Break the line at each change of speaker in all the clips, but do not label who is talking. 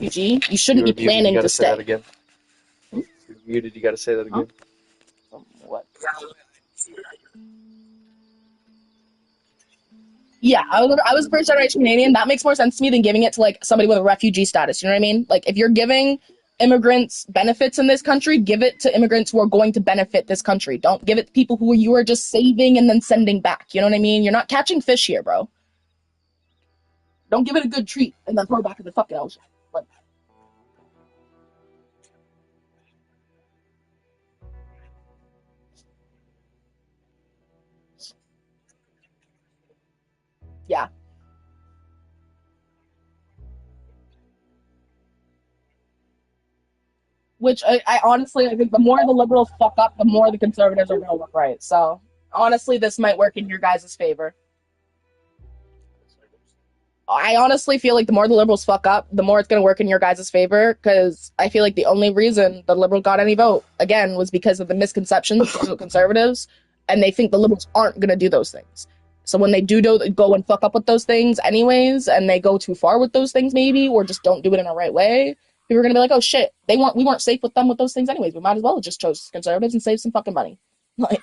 refugee, you shouldn't
You
be
were muted. You
planning to
gotta say that
stay.
again.
Hmm?
You're muted. You gotta say that
Huh?
again.
What? Yeah, I was first generation Canadian. That makes more sense to me than giving it to like somebody with a refugee status. You know what I mean? Like if you're giving immigrants benefits in this country, give it to immigrants who are going to benefit this country. Don't give it to people who you are just saving and then sending back. You know what I mean? You're not catching fish here, bro. Don't give it a good treat and then throw it back in the fucking ocean. Like, yeah. Which I honestly, I think the more the liberals fuck up, the more the conservatives are going to look right. So honestly, this might work in your guys' favor. I honestly feel like the more the liberals fuck up, the more it's going to work in your guys' favor. Because I feel like the only reason the liberal got any vote again was because of the misconceptions of the conservatives, and they think the liberals aren't going to do those things. So when they do go and fuck up with those things, anyways, and they go too far with those things, maybe, or just don't do it in a right way, people are going to be like, "Oh shit, we weren't safe with them with those things, anyways. We might as well have just chose conservatives and save some fucking money." Like,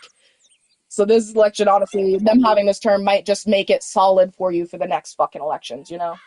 so this election, honestly, them having this term might just make it solid for you for the next fucking elections, you know?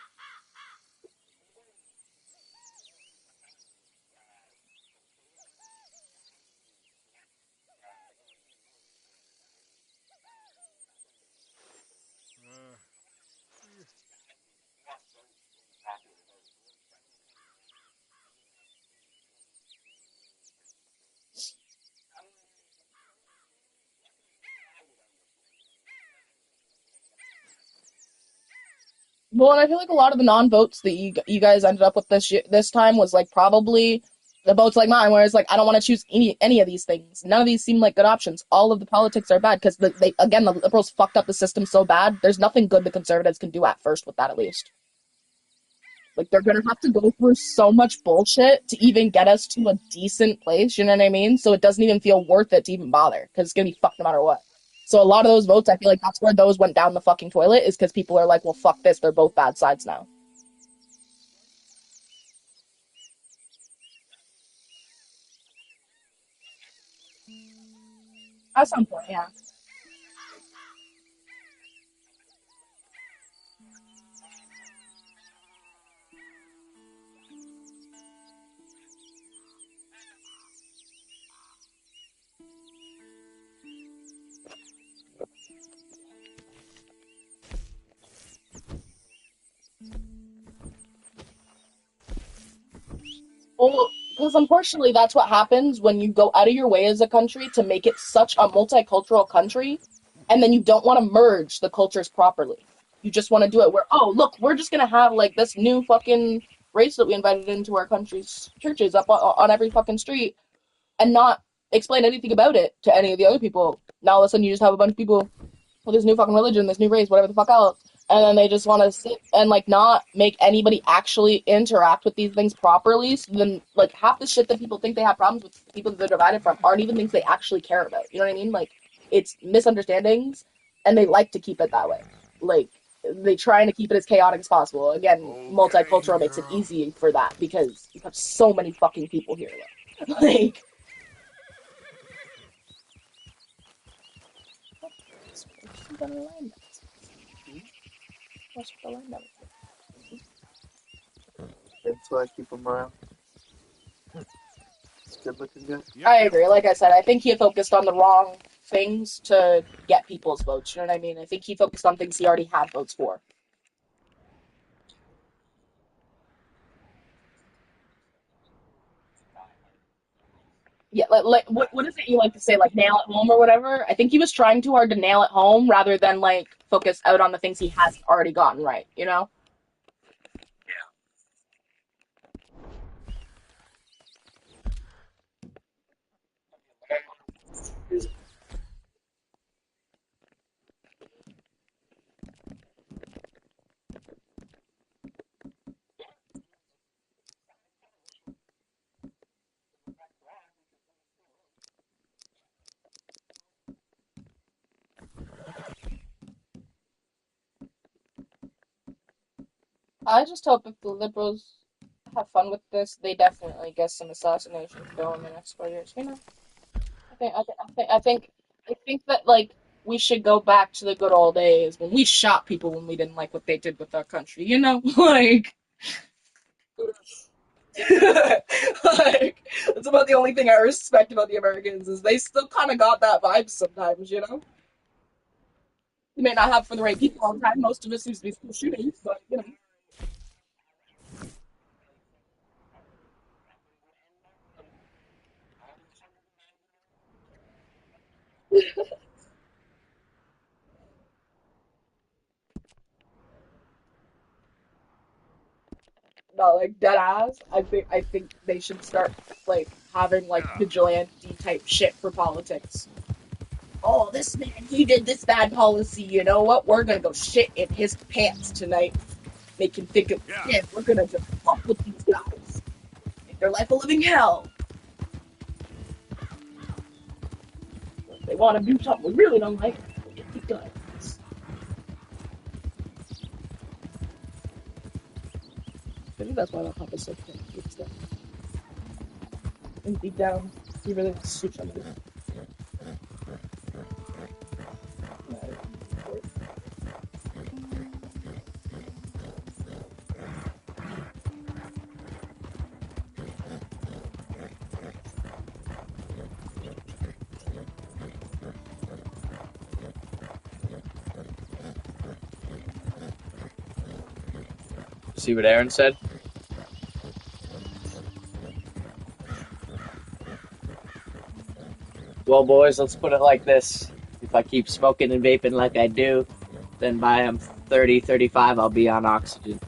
Well, and I feel like a lot of the non-votes that you guys ended up with this time was like probably the votes like mine, where it's like I don't want to choose any of these things. None of these seem like good options. All of the politics are bad because they again the liberals fucked up the system so bad. There's nothing good the conservatives can do at first with that at least. Like they're gonna have to go through so much bullshit to even get us to a decent place. You know what I mean? So it doesn't even feel worth it to even bother because it's gonna be fucked no matter what. So a lot of those votes, I feel like that's where those went down the fucking toilet is because people are like, well, fuck this. They're both bad sides now. At some point, yeah. Well, because unfortunately, that's what happens when you go out of your way as a country to make it such a multicultural country, and then you don't want to merge the cultures properly. You just want to do it where, oh, look, we're just gonna have like this new fucking race that we invited into our country's churches up on every fucking street, and not explain anything about it to any of the other people. Now all of a sudden, you just have a bunch of people with this new fucking religion, this new race, whatever the fuck else, and then they just want to sit and like not make anybody actually interact with these things properly. So then, like half the shit that people think they have problems with, the people that they're divided from, aren't even things they actually care about. You know what I mean? Like it's misunderstandings, and they like to keep it that way. Like they trying to keep it as chaotic as possible. Again, multicultural makes it easy for that because you have so many fucking people here. Like,
That's why I keep them around. It's good looking guy.
I agree. Like I said, I think he focused on the wrong things to get people's votes. You know what I mean? I think he focused on things he already had votes for. Yeah, like what is it you like to say, like nail it home or whatever? I think he was trying too hard to nail it home rather than like focus out on the things he has already gotten right. You know? I just hope if the liberals have fun with this, they definitely get some assassinations going in the next 4 years. I think that like we should go back to the good old days when we shot people when we didn't like what they did with our country. You know, like, like that's about the only thing I respect about the Americans is they still kind of got that vibe sometimes. You know, they may not have for the right people all the time. Most of it seems to be school shootings, but you know. No, like dead ass. I think they should start like having like vigilante type shit for politics. Oh, this man, he did this bad policy. You know what? We're gonna go shit in his pants tonight. Make him think it was him. We're gonna just fuck with these guys. Make their life a living hell. If they want to do something we really don't like, we'll get the guns. I think that's why my papa's so stuff. And deep down, he really wants to shoot somebody.
See what Aaron said? Well, boys, let's put it like this. If I keep smoking and vaping like I do, then by I'm 30, 35, I'll be on oxygen.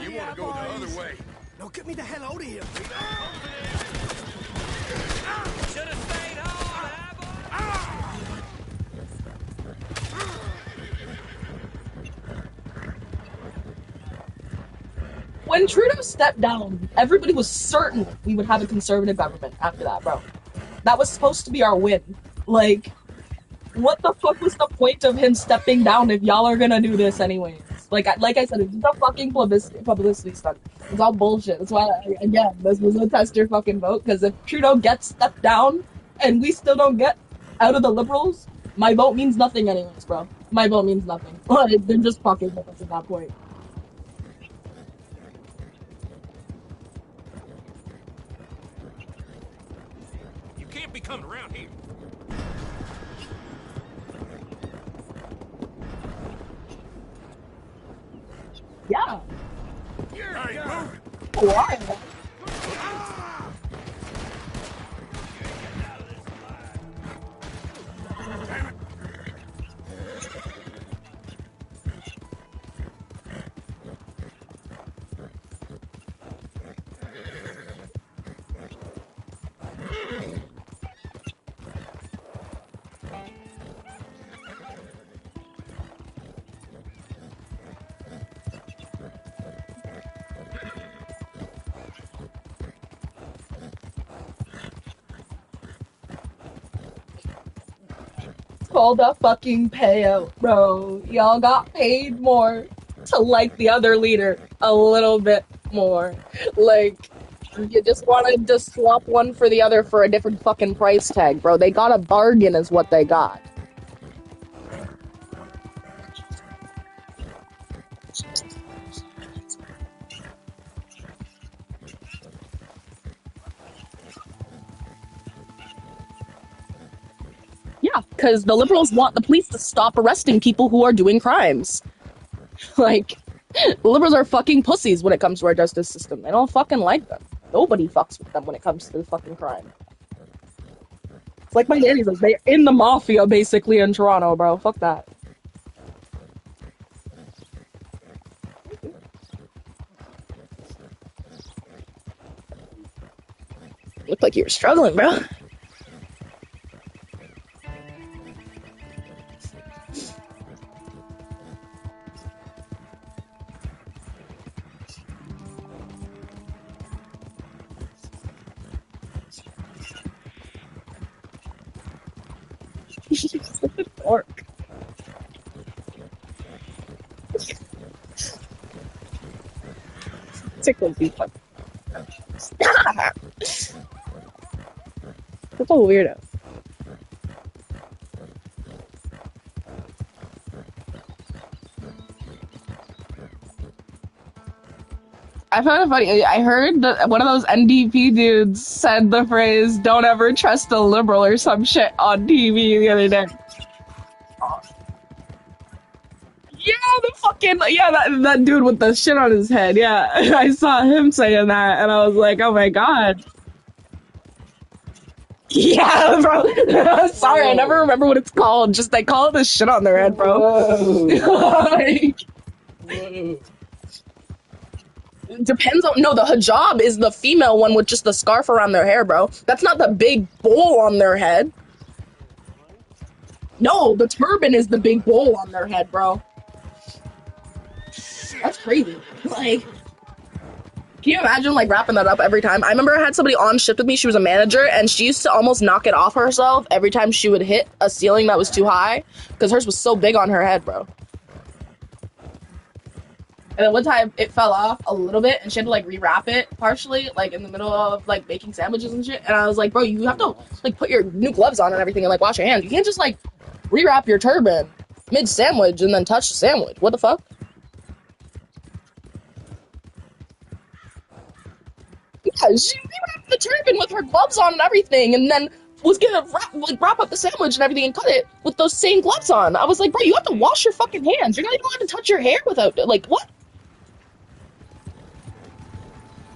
You want to go the other way?
Now get me the hell out of here.
Should have stayed home,
When Trudeau stepped down, everybody was certain we would have a conservative government after that, bro. That was supposed to be our win. Like, what the fuck was the point of him stepping down if y'all are gonna do this anyways? Like I said, it's just a fucking publicity stunt. It's all bullshit. That's why, again, this was a test your fucking vote. Because if Trudeau gets stepped down and we still don't get out of the Liberals, my vote means nothing anyways, bro. My vote means nothing. Like, they're just fucking with us at that point.
You can't be coming around here.
Yeah.
Hey, move it.
Why? Called a fucking payout, bro. Y'all got paid more to like the other leader a little bit more. Like, you just wanted to swap one for the other for a different fucking price tag, bro. They got a bargain, is what they got. Yeah, because the liberals want the police to stop arresting people who are doing crimes. Like, the liberals are fucking pussies when it comes to our justice system. They don't fucking like them. Nobody fucks with them when it comes to the fucking crime. It's like my daddy says, they're in the mafia basically in Toronto, bro. Fuck that. like you were struggling, bro. Orc. Tickle people. Stop! That's a weirdo. I found it funny. I heard that one of those NDP dudes said the phrase "Don't ever trust a liberal" or some shit on TV the other day. Yeah, the fucking that dude with the shit on his head. Yeah, I saw him saying that, and I was like, oh my god. Yeah, bro. Sorry, I never remember what it's called. Just they call it the shit on their head, bro. Like, depends on no. The hijab is the female one with just the scarf around their hair, bro. That's not the big bowl on their head. No, the turban is the big bowl on their head, bro. That's crazy. Like, can you imagine like wrapping that up every time? I remember I had somebody on shift with me. She was a manager, and she used to almost knock it off herself every time she would hit a ceiling that was too high because hers was so big on her head, bro. And then one time it fell off a little bit, and she had to like rewrap it partially, like in the middle of like making sandwiches and shit. And I was like, bro, you have to like put your new gloves on and everything, and like wash your hands. You can't just like rewrap your turban mid sandwich and then touch the sandwich. What the fuck? Yeah, she rewrapped the turban with her gloves on and everything, and then was gonna wrap up the sandwich and everything and cut it with those same gloves on. I was like, bro, you have to wash your fucking hands. You're not even allowed to touch your hair without like what?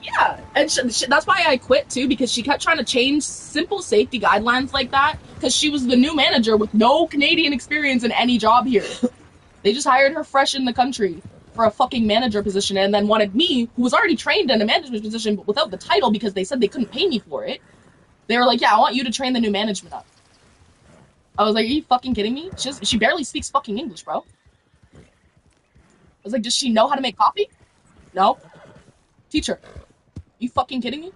Yeah, and that's why I quit too, because she kept trying to change simple safety guidelines like that because she was the new manager with no Canadian experience in any job here. They just hired her fresh in the country for a fucking manager position and then wanted me, who was already trained in a management position but without the title because they said they couldn't pay me for it. They were like, yeah, I want you to train the new management up. I was like, are you fucking kidding me? She barely speaks fucking English, bro. I was like, does she know how to make coffee? No. Teacher. You fucking kidding me?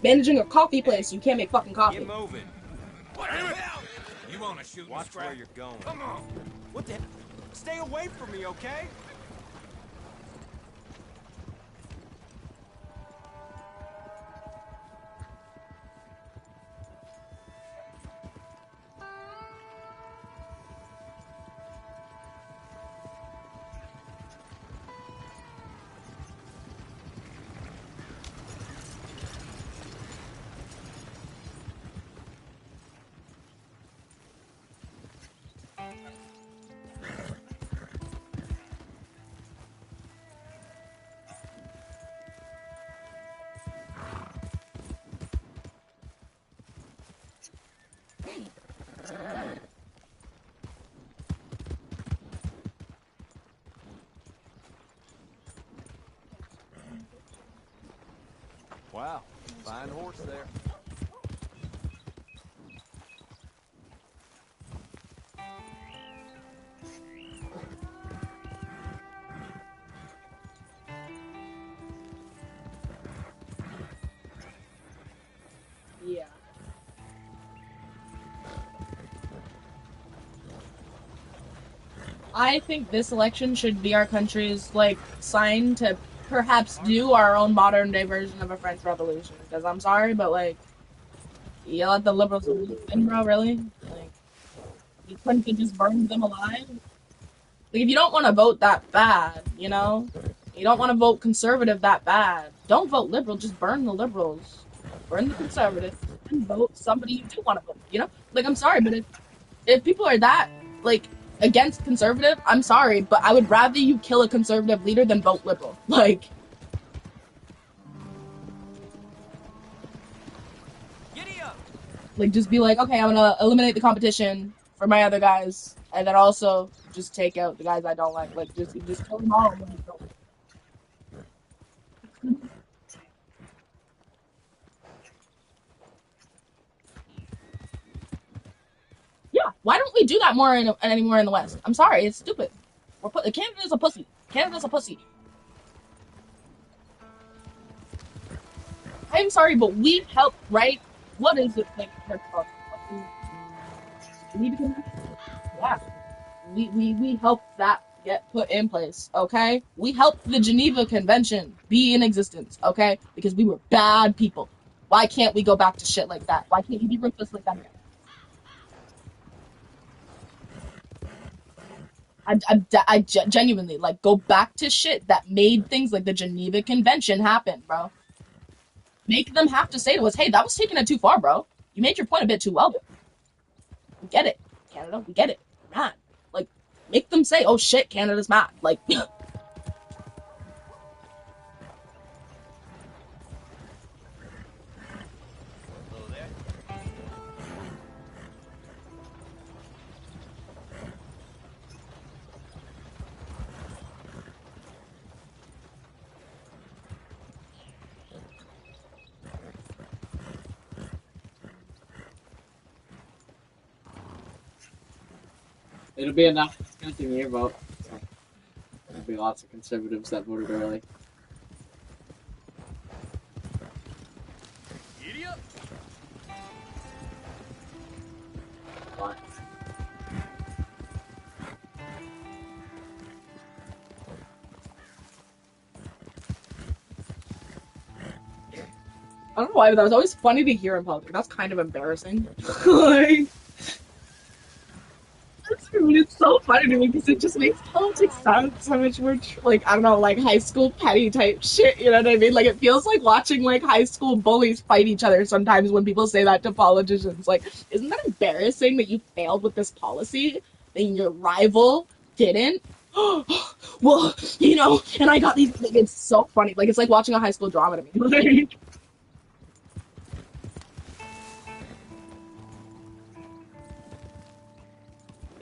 Managing a coffee place, you can't make fucking coffee.
Get moving. What the hell? You want to shoot
Watch where you're going.
Come on.
What the hell? Stay away from me, okay? Wow, fine horse there.
Yeah. I think this election should be our country's like sign to perhaps do our own modern day version of a French Revolution. Because I'm sorry, but like, you let the liberals win, bro. Really? Like, you couldn't just burn them alive. Like, if you don't want to vote that bad, you know, you don't want to vote conservative that bad. Don't vote liberal. Just burn the liberals, burn the conservatives, and vote somebody you do want to vote. You know, like I'm sorry, but if people are that like against conservative, I'm sorry, but I would rather you kill a conservative leader than vote liberal. Like just be like, okay, I'm gonna eliminate the competition for my other guys, and then also just take out the guys I don't like. Like just kill them all. Why don't we do that more anymore in the West? I'm sorry, it's stupid. Canada's a pussy. Canada's a pussy. I'm sorry, but we help, right? What is it like? Yeah, we helped that get put in place. Okay, we helped the Geneva Convention be in existence. Okay, because we were bad people. Why can't we go back to shit like that? Why can't you be ruthless like that again? Genuinely like go back to shit that made things like the Geneva Convention happen, bro. Make them have to say to us, "Hey, that was taking it too far, bro. You made your point a bit too well. We get it, Canada. We get it. We're mad." Like, make them say, "Oh shit, Canada's mad." Like,
It'll be enough. It's counting your vote. So there'll be lots of conservatives that voted early.
Idiot!
Fine.
I don't know why, but that was always funny to hear in public. That's kind of embarrassing. Like, it's so funny to me because it just makes politics sound so much more like I don't know, like high school petty type shit. You know what I mean? Like it feels like watching like high school bullies fight each other sometimes when people say that to politicians. Like, isn't that embarrassing that you failed with this policy and your rival didn't? Well, you know, and I got these. Like, it's so funny. Like it's like watching a high school drama to me.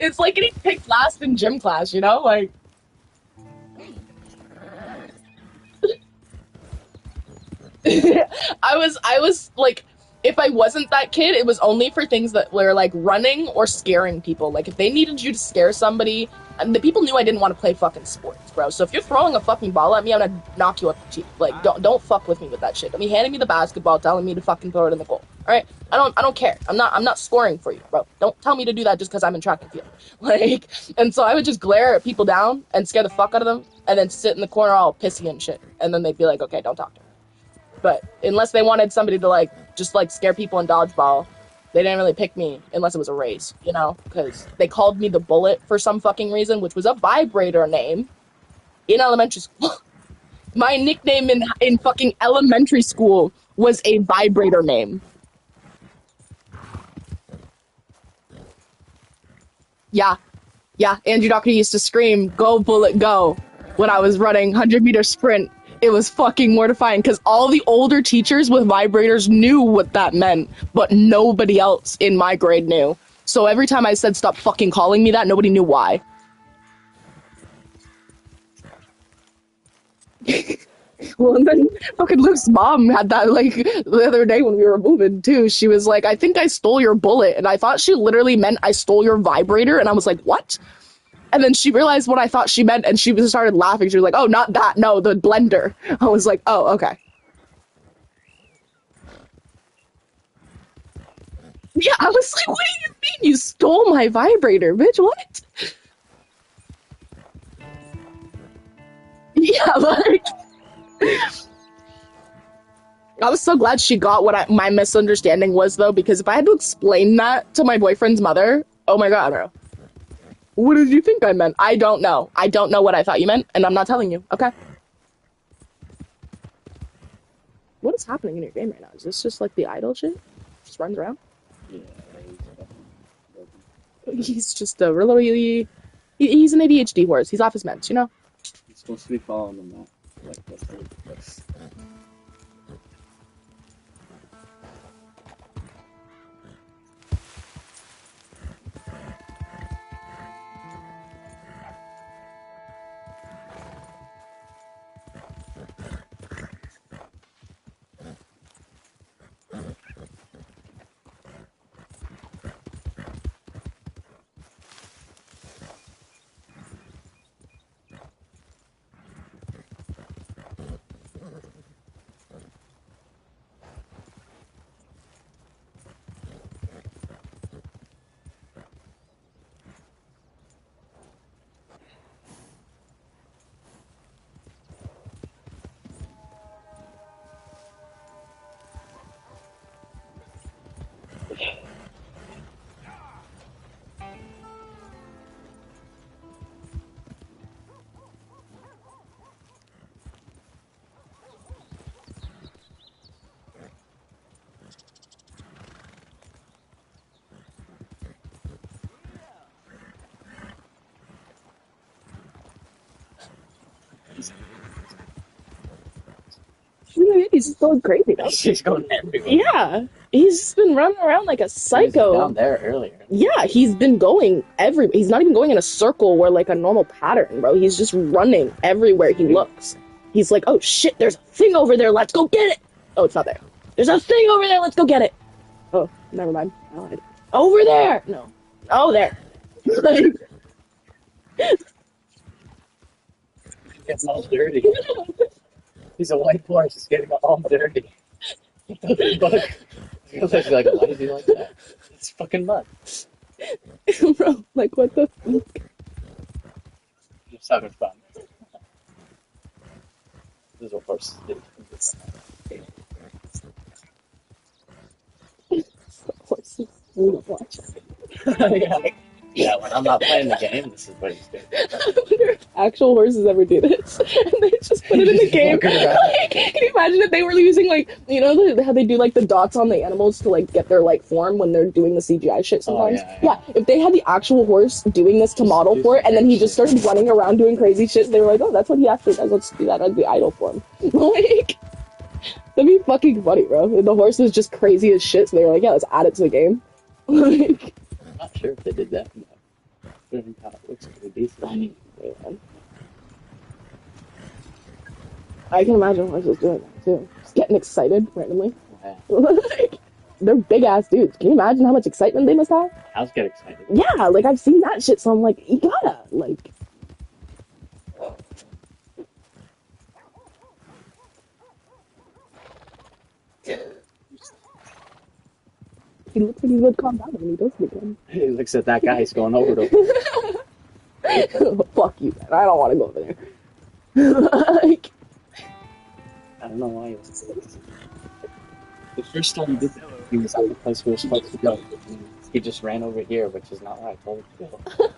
It's like getting picked last in gym class. You know, like. I was like, if I wasn't that kid, it was only for things that were like running or scaring people. Like if they needed you to scare somebody, and the people knew I didn't want to play fucking sports, bro. So if you're throwing a fucking ball at me, I'm gonna knock you up the cheek. Like don't fuck with me with that shit. I mean, handing me the basketball, telling me to fucking throw it in the goal. All right, I don't care. I'm not scoring for you, bro. Don't tell me to do that just because I'm in track and field. Like, and so I would just glare at people down and scare the fuck out of them, and then sit in the corner all pissy and shit, and then they'd be like, okay, don't talk to me. But unless they wanted somebody to like just like scare people in dodgeball, they didn't really pick me unless it was a race, you know? Because they called me the Bullet for some fucking reason, which was a vibrator name in elementary school. My nickname in fucking elementary school was a vibrator name. Yeah, yeah. Andrew Doherty used to scream, "Go Bullet, go!" when I was running 100-meter sprint. It was fucking mortifying because all the older teachers with vibrators knew what that meant, but nobody else in my grade knew. So every time I said stop fucking calling me that, nobody knew why. Well, and then fucking Luke's mom had that like the other day when we were moving too. She was like, "I think I stole your bullet," and I thought she literally meant I stole your vibrator, and I was like, "What?" And then she realized what I thought she meant, and she started laughing. She was like, "Oh, not that. No, the blender." I was like, "Oh, okay." Yeah, I was like, "What do you mean you stole my vibrator, bitch? What?" Yeah, like I was so glad she got what my misunderstanding was, though, because if I had to explain that to my boyfriend's mother, oh my god, bro. What did you think I meant? I don't know. I don't know what I thought you meant, and I'm not telling you. Okay. What is happening in your game right now? Is this just like the idle shit? Just runs around?
Yeah,
He's just a really. He's an ADHD horse. He's off his meds, you know?
he's supposed to be following the map. Like that's
He's just going crazy, though.
She's going everywhere.
Yeah, he's just been running around like a psycho.
Down there earlier.
Yeah, he's been going everywhere. He's not even going in a circle or like a normal pattern, bro. He's just running everywhere he looks. He's like, oh shit, there's a thing over there. Let's go get it. Oh, it's not there. There's a thing over there. Let's go get it. Oh, never mind. I lied. Over there. No. Oh, there.
Getting all dirty. He's a white horse. He's getting all dirty. Look. Like, why is he like that? It's fucking mud.
Bro, like what the fuck?
Just having fun. This is what horses do.
Horses. We don't watch.
Yeah, when I'm not playing the game, this is what he's doing.
I wonder if actual horses ever do this. And they just put it in the game. Like, can you imagine if they were using, like, you know, how they do, like, the dots on the animals to, like, get their, like, form when they're doing the CGI shit sometimes?
Oh, yeah.
If they had the actual horse doing this to model for it, and then he just started running around doing crazy shit, they were like, oh, that's what he actually does. Let's do that as the idol form. Like, that'd be fucking funny, bro. And the horse was just crazy as shit, so they were like, yeah, let's add it to the game. Like,
I'm not sure if they did that. But I think it looks pretty decent.
I can imagine horses doing that too. Just getting excited randomly.
Yeah.
Like, they're big ass dudes. Can you imagine how much excitement they must have?
Cows get excited.
Yeah, like I've seen that shit, so I'm like, you gotta, like. He looks like he's gonna calm down when he does it again.
He looks at that guy, he's going over to him.
Fuck you, man. I don't want to go over there. Like,
I don't know why he was saying this. The first time he did that, he was at the place we were supposed to go. He just ran over here, which is not where I told him to go.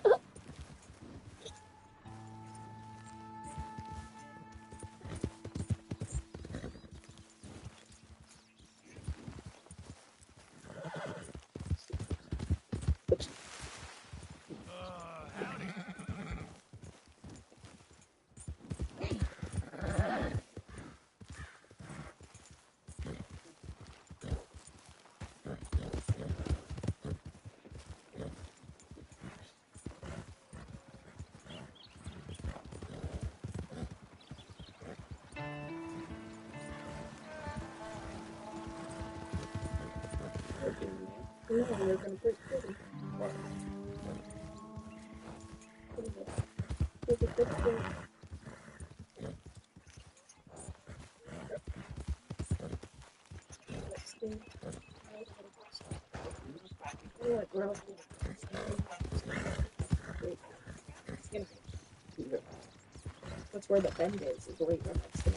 that's where the bend is right where that's the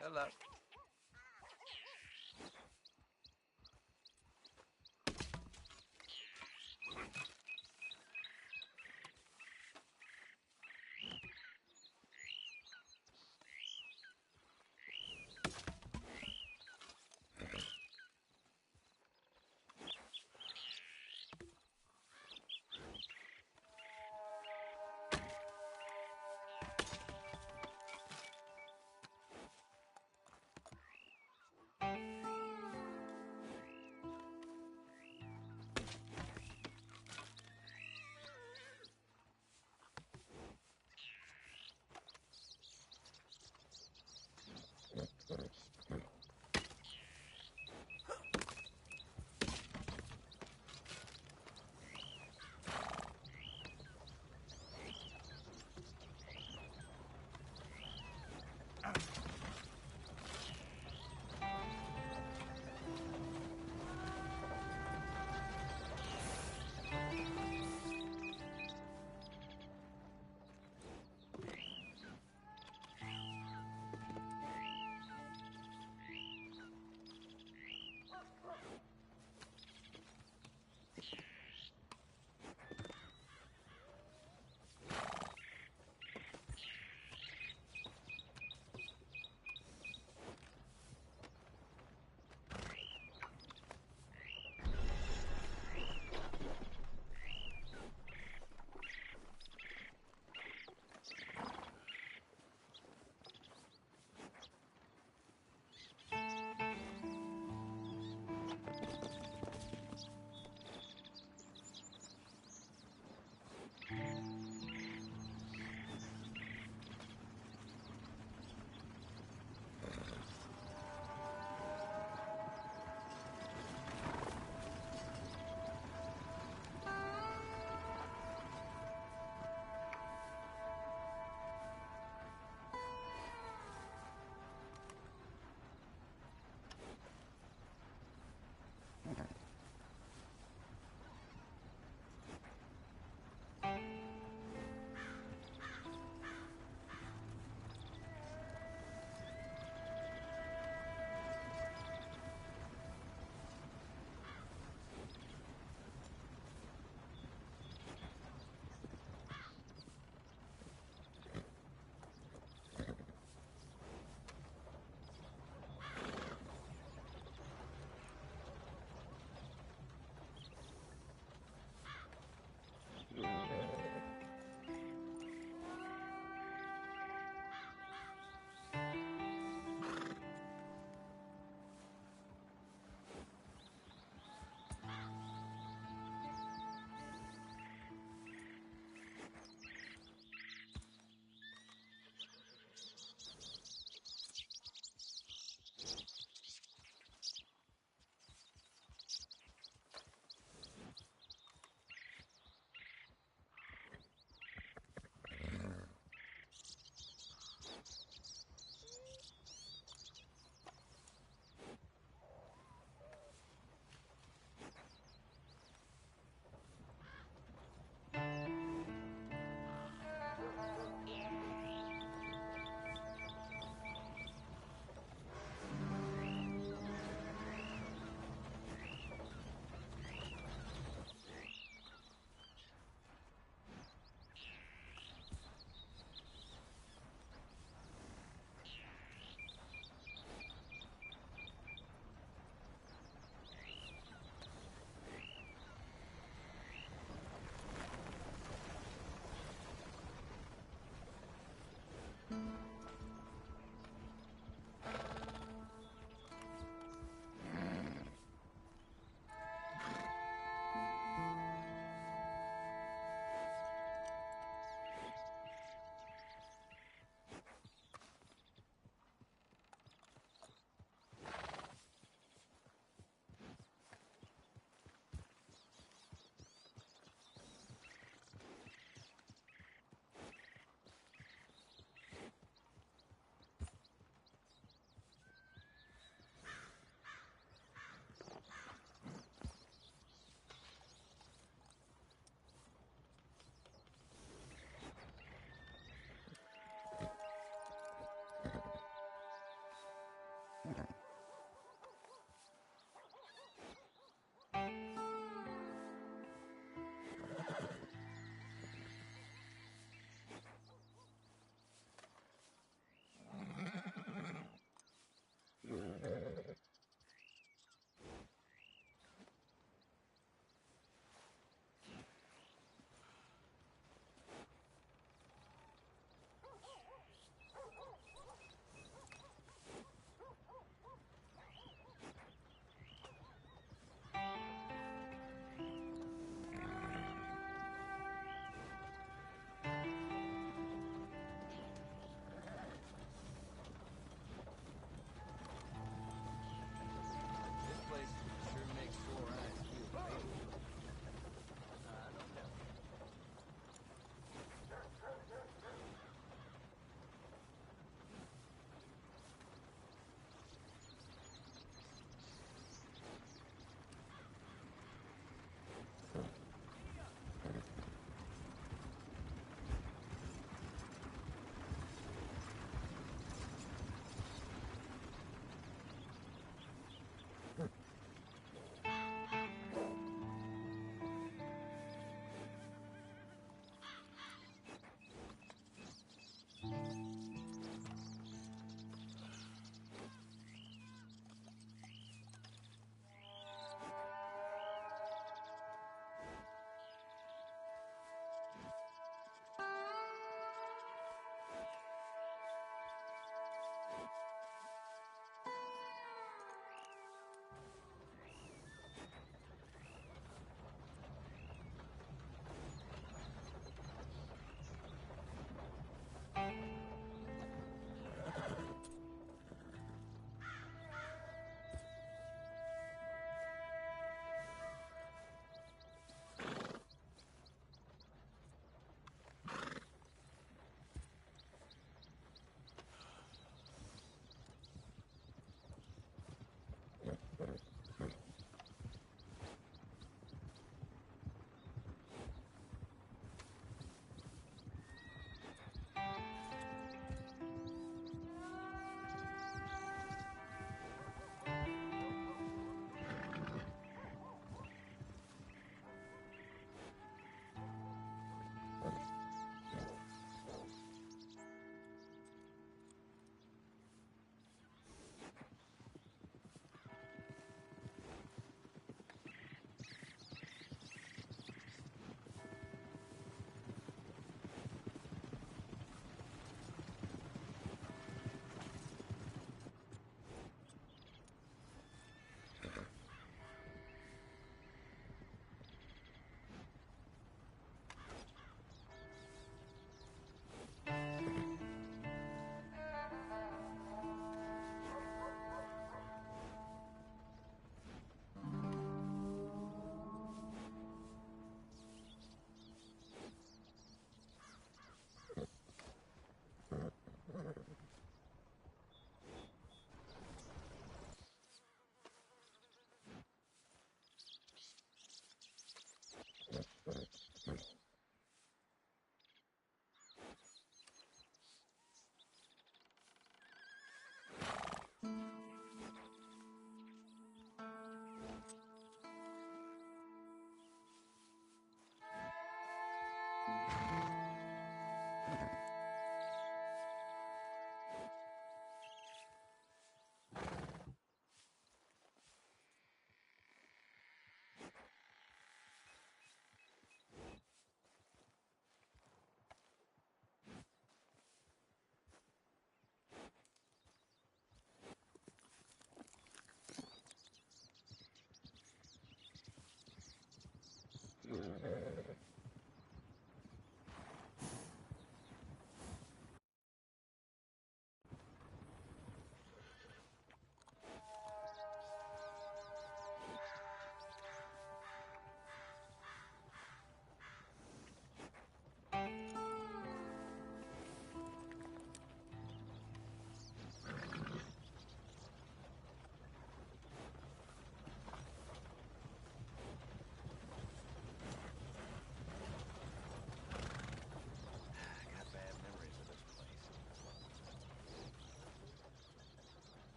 Hello.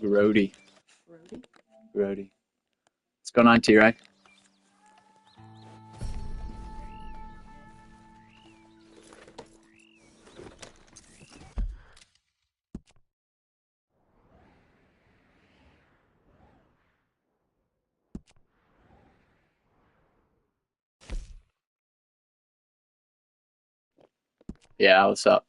Grody.
Grody?
Grody. What's going on, T-Rex? Yeah, what's up?